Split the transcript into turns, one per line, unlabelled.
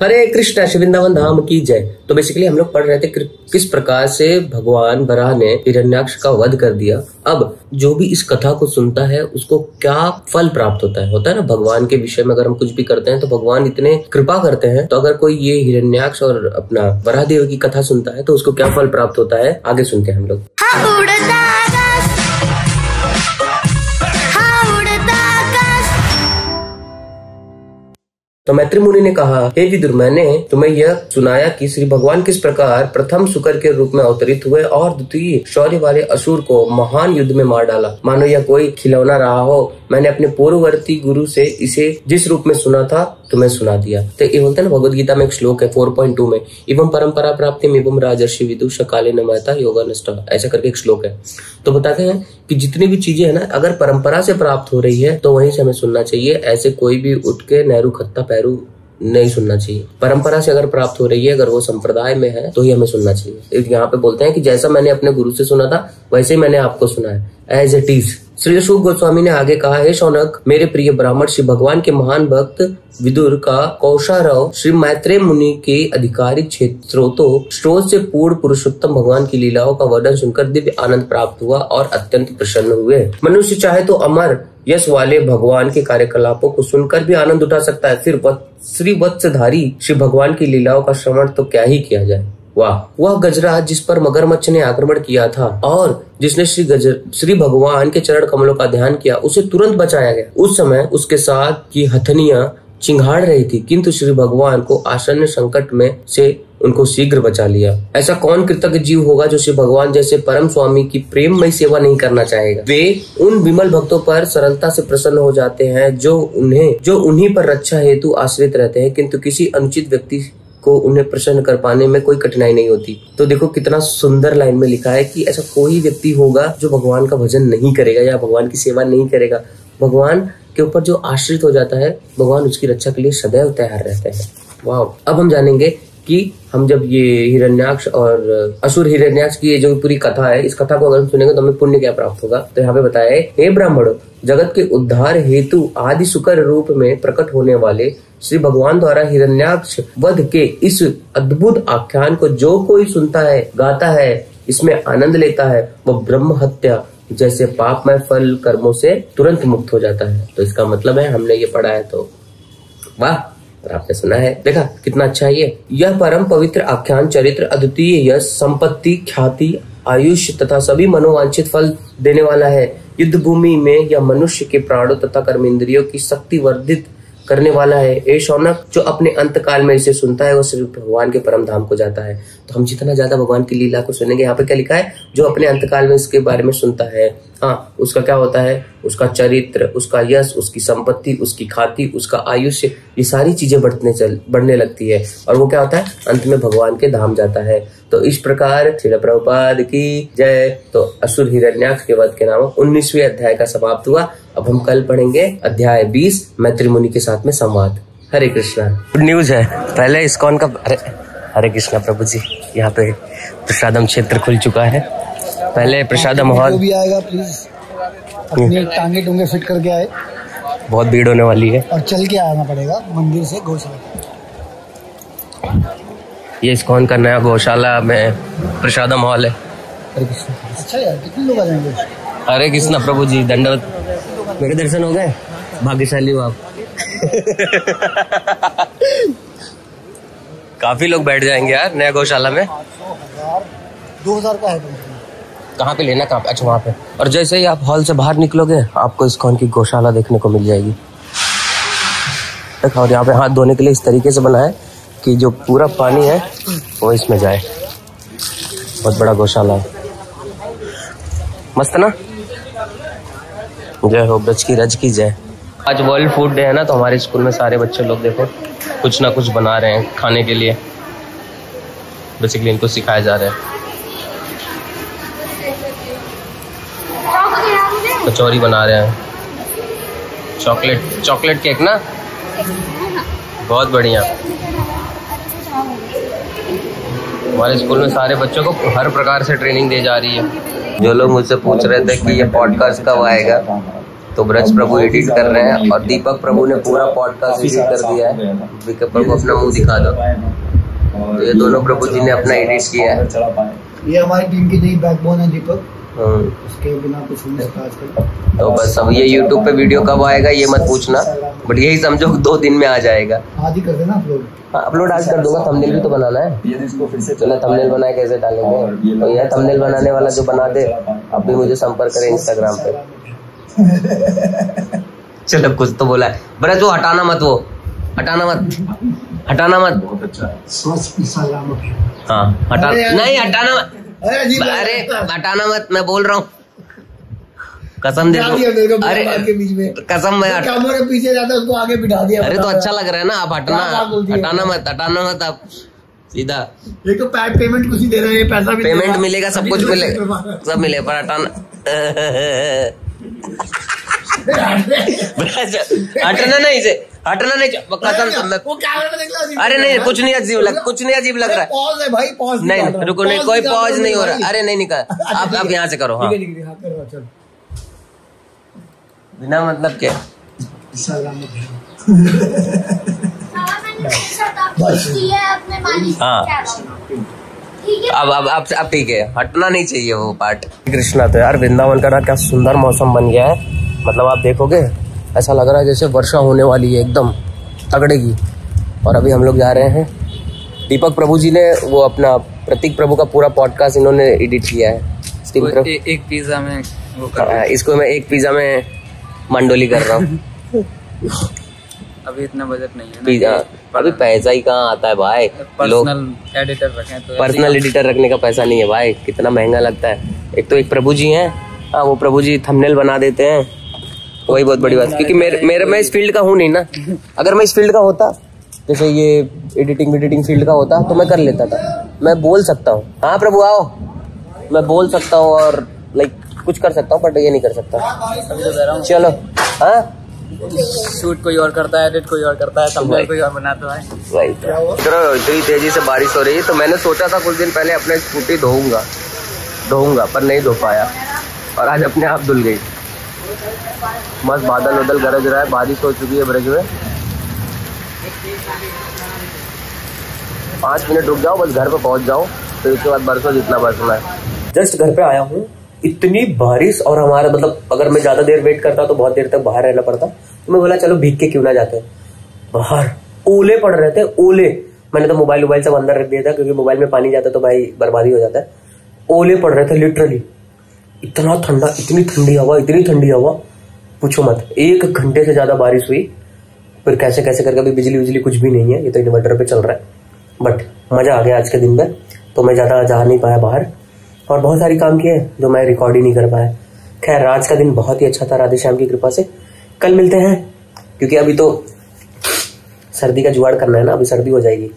हरे कृष्ण श्री वृंदावन धाम की जय। तो बेसिकली हम लोग पढ़ रहे थे किस प्रकार से भगवान वराह ने हिरण्याक्ष का वध कर दिया। अब जो भी इस कथा को सुनता है उसको क्या फल प्राप्त होता है ना। भगवान के विषय में अगर हम कुछ भी करते हैं तो भगवान इतने कृपा करते हैं। तो अगर कोई ये हिरण्याक्ष और अपना वराह देव की कथा सुनता है तो उसको क्या फल प्राप्त होता है, आगे सुनते हैं हम लोग। तो मैत्री मुनि ने कहा, हे विदुर, मैंने तुम्हें यह सुनाया कि श्री भगवान किस प्रकार प्रथम शुकर के रूप में अवतरित हुए और द्वितीय शौर्य वाले असुर को महान युद्ध में मार डाला, मानो यह कोई खिलौना रहा हो। मैंने अपने पूर्ववर्ती गुरु से इसे जिस रूप में सुना था तुम्हें सुना दिया। तो ये बोलते हैं ना, भगवद गीता में एक श्लोक है 4.2 में, एवं परंपरा प्राप्ति एवं राजर्षि विदुष काले न महता योगा नष्ट, ऐसा करके एक श्लोक है। तो बताते हैं कि जितनी भी चीजें है ना, अगर परंपरा से प्राप्त हो रही है तो वहीं से हमें सुनना चाहिए। ऐसे कोई भी उठ के नेहरू खत्ता पैरू नहीं सुनना चाहिए। परंपरा से अगर प्राप्त हो रही है, अगर वो संप्रदाय में है तो ही हमें सुनना चाहिए। यहाँ पे बोलते हैं कि जैसा मैंने अपने गुरु से सुना था वैसे ही मैंने आपको सुना है, एज इट इज। श्री शुक गोस्वामी ने आगे कहा, हे शौनक, मेरे प्रिय ब्राह्मण, श्री भगवान के महान भक्त विदुर का कौशारव श्री मैत्रेय मुनि के अधिकारिक स्रोत से पूर्ण पुरुषोत्तम भगवान की लीलाओं का वर्णन सुनकर दिव्य आनंद प्राप्त हुआ और अत्यंत प्रसन्न हुए। मनुष्य चाहे तो अमर यश वाले भगवान के कार्यकलापों को सुनकर भी आनंद उठा सकता है, फिर श्री वत्सधारी श्री भगवान की लीलाओं का श्रवण तो क्या ही किया जाए। वाह, वह गजराज जिस पर मगरमच्छ ने आक्रमण किया था और जिसने श्री भगवान के चरण कमलों का ध्यान किया, उसे तुरंत बचाया गया। उस समय उसके साथ की हथनियां चिंगाड़ रही थी, किंतु श्री भगवान को आसन्न संकट में से उनको शीघ्र बचा लिया। ऐसा कौन कृतज्ञ जीव होगा जो श्री भगवान जैसे परम स्वामी की प्रेममय सेवा नहीं करना चाहेगा। वे उन विमल भक्तों पर सरलता से प्रसन्न हो जाते हैं जो उन्हीं पर रक्षा हेतु आश्रित रहते हैं, किंतु किसी अनुचित व्यक्ति को उन्हें प्रसन्न कर पाने में कोई कठिनाई नहीं होती। तो देखो कितना सुंदर लाइन में लिखा है कि ऐसा कोई व्यक्ति होगा जो भगवान का भजन नहीं करेगा या भगवान की सेवा नहीं करेगा। भगवान के ऊपर जो आश्रित हो जाता है, भगवान उसकी रक्षा के लिए सदैव तैयार रहते हैं। वाह, अब हम जानेंगे कि हम जब ये हिरण्याक्ष और असुर हिरण्याक्ष की ये जो पूरी कथा है, इस कथा को अगर हम सुनेंगे तो हमें पुण्य क्या प्राप्त होगा। तो यहाँ पे बताया है, हे ब्राह्मणों, जगत के उद्धार हेतु आदि शुकर रूप में प्रकट होने वाले श्री भगवान द्वारा हिरण्याक्ष वध के इस अद्भुत आख्यान को जो कोई सुनता है, गाता है, इसमें आनंद लेता है, वह ब्रह्म हत्या जैसे पापमय फल कर्मों से तुरंत मुक्त हो जाता है। तो इसका मतलब है, हमने ये पढ़ा है तो वाह, और आपने सुना है, देखा कितना अच्छा है ये। यह परम पवित्र आख्यान चरित्र अद्वितीय यश, संपत्ति, ख्याति, आयुष्य तथा सभी मनोवांछित फल देने वाला है। युद्ध भूमि में यह मनुष्य के प्राणों तथा कर्मेंद्रियों की शक्ति वर्धित करने वाला है। ए शौनक, जो अपने अंत काल में इसे सुनता है वह श्री भगवान के परम धाम को जाता है। तो हम जितना ज्यादा भगवान की लीला को सुनेंगे, यहाँ पे क्या लिखा है, जो अपने अंत काल में इसके बारे में सुनता है, हाँ, उसका क्या होता है, उसका चरित्र, उसका यश, उसकी संपत्ति, उसकी ख्याति, उसका आयुष्य, ये सारी चीजें बढ़ने लगती है और वो क्या होता है, अंत में भगवान के धाम जाता है। तो इस प्रकार श्रील प्रभुपाद की जय। तो असुर हिरण्याक्ष के वध के नाम 19वें अध्याय का समाप्त हुआ। अब हम कल पढ़ेंगे अध्याय 20, मैत्री मुनि के साथ में संवाद। हरे कृष्णा। गुड न्यूज है, पहले इस्कॉन का हरे कृष्णा प्रभु जी, यहाँ पे प्रसादम क्षेत्र खुल चुका है। पहले प्रसादम हॉल
भी आएगा, प्लीज अपने टांगे टूंगे फिट करके आए,
बहुत भीड़ होने वाली है
और चल के आना पड़ेगा मंदिर से गौशाला।
ये इस्कॉन का नया गौशाला में प्रसादम हॉल है।
हरे कृष्णा। अच्छा यार, कितने लोग आ जाएंगे।
हरे कृष्णा प्रभु जी, दंडवत। मेरे दर्शन हो गए, भाग्यशाली हो आप। काफी लोग बैठ जाएंगे यार नया गौशाला में।
2000 का है।
कहाँ पे लेना, कहाँ पे? अच्छा, वहाँ पे। और जैसे ही आप हॉल से बाहर निकलोगे आपको इस्कॉन की गौशाला देखने को मिल जाएगी। और यहाँ पे हाथ धोने के लिए इस तरीके से बना है कि जो पूरा पानी है वो इसमें जाए। बहुत बड़ा गौशाला है, मस्त ना। जय हो ब्रज की रज की जय। आज वर्ल्ड फूड डे है ना, तो हमारे स्कूल में सारे बच्चे लोग देखो कुछ ना कुछ बना रहे हैं खाने के लिए। बेसिकली इनको सिखाया जा रहा है। कचौरी बना रहे हैं, चॉकलेट केक ना, बहुत बढ़िया। हमारे स्कूल में सारे बच्चों को हर प्रकार से ट्रेनिंग दी जा रही है। जो लोग मुझसे पूछ रहे थे कि ये पॉडकास्ट कब आएगा, तो ब्रज प्रभु एडिट कर रहे हैं और दीपक प्रभु ने पूरा पॉडकास्ट एडिट कर दिया है। दीपक प्रभु अपना मुंह दिखा दो। तो ये दोनों प्रभु जी ने अपना एडिट किया है।
ये हमारी टीम की नई बैकबोन है दीपक। उसके बिना कुछ नहीं होता आजकल। तो
बस अब ये YouTube पे वीडियो कब आएगा ये मत पूछना, बट यही समझो 2 दिन में आ जाएगा।
आज ही कर देना अपलोड।
हाँ अपलोड आज कर दूंगा। थंबनेल भी तो बनाना है। चलो थंबनेल बनाए कैसे डालेंगे, तो यह थंबनेल बनाने वाला जो बना दे अब भी मुझे संपर्क करें इंस्टाग्राम पे। चलो कुछ तो बोला है ब्रज, वो हटाना मत, वो हटाना मत, हटाना मत। हाँ हटा नहीं, हटाना मत। अरे हटाना मत, मैं बोल रहा हूँ। कसम दे दो। अरे कसम मैं
पीछे जाता उसको आगे बिठा दिया।
अरे तो अच्छा लग रहा है ना। आप हटना, हटाना मत, हटाना मत। आप सीधा
ये तो पेमेंट कुछ ही दे रहे हैं, पैसा भी
पेमेंट मिलेगा, सब कुछ मिलेगा, सब मिलेगा, पर हटाना हटना नहीं, इसे हटना नहीं। कसम। अरे नहीं कुछ नहीं अजीब लग, कुछ नहीं अजीब लग रहा है।
पॉज है भाई, पॉज
नहीं रुको, नहीं कोई पॉज नहीं हो रहा। अरे नहीं निकल, आप यहाँ से करो। हाँ बिना मतलब के हाँ अब ठीक है, हटना नहीं चाहिए वो पार्ट। कृष्णा तो यार वृंदावन का क्या सुंदर मौसम बन गया है। मतलब आप देखोगे ऐसा लग रहा है जैसे वर्षा होने वाली है एकदम तगड़े की। और अभी हम लोग जा रहे हैं। दीपक प्रभु जी ने वो अपना प्रतीक प्रभु का पूरा पॉडकास्ट इन्होंने एडिट किया है।
एक पिज्जा में
इसको मैं एक पिज्जा में मंडोली कर रहा हूँ।
अभी इतना बजट नहीं है
पिज्जा, अभी पैसा ही कहाँ आता है भाई।
पर्सनल एडिटर रखें तो
पर्सनल एडिटर रखने का पैसा नहीं है भाई, कितना महंगा लगता है। एक तो एक प्रभु जी हैं, हाँ वो प्रभु जी थंबनेल बना देते हैं, वही बहुत बड़ी बात। क्योंकि मेरे मैं इस फील्ड का हूँ नहीं ना। अगर मैं इस फील्ड का होता, जैसे ये एडिटिंग फील्ड का होता, तो मैं कर लेता था। मैं बोल सकता हूँ हाँ प्रभु आओ, मैं बोल सकता हूँ और लाइक कुछ कर सकता हूँ, बट ये नहीं कर सकता। चलो हाँ,
शूट कोई और करता है, एडिट कोई और करता है, थंबनेल कोई और बनाता है।
वही तो इतनी तेजी से बारिश हो रही है, तो मैंने सोचा था कुछ दिन पहले अपने स्कूटी धोऊंगा, पर नहीं धो पाया और आज अपने आप धुल गई। मस्त बादल उदल गरज रहा है, बारिश हो चुकी है ब्रज में। 5 मिनट रुक जाओ, बस घर पे पहुंच जाओ, फिर उसके बाद बरसों जितना बरसना है। जस्ट घर पे आया हूँ, इतनी बारिश। और हमारा मतलब अगर मैं ज्यादा देर वेट करता तो बहुत देर तक बाहर रहना पड़ता, तो मैं बोला चलो भीग के क्यों ना जाते हैं बाहर। ओले पड़ रहे थे, ओले। मैंने तो मोबाइल सब अंदर रख दिया था, क्योंकि मोबाइल में पानी जाता तो भाई बर्बादी हो जाता है। ओले पड़ रहे थे लिटरली, इतना ठंडा, इतनी ठंडी हवा पूछो मत। 1 घंटे से ज्यादा बारिश हुई, फिर कैसे करके अभी बिजली कुछ भी नहीं है, ये तो इन्वर्टर पे चल रहा है। बट मजा आ गया आज के दिन में, तो मैं ज्यादा जा नहीं पाया बाहर, और बहुत सारी काम किए जो मैं रिकॉर्ड ही नहीं कर पाया। खैर आज का दिन बहुत ही अच्छा था राधे श्याम की कृपा से। कल मिलते हैं, क्योंकि अभी तो सर्दी का जुगाड़ करना है ना, अभी सर्दी हो जाएगी।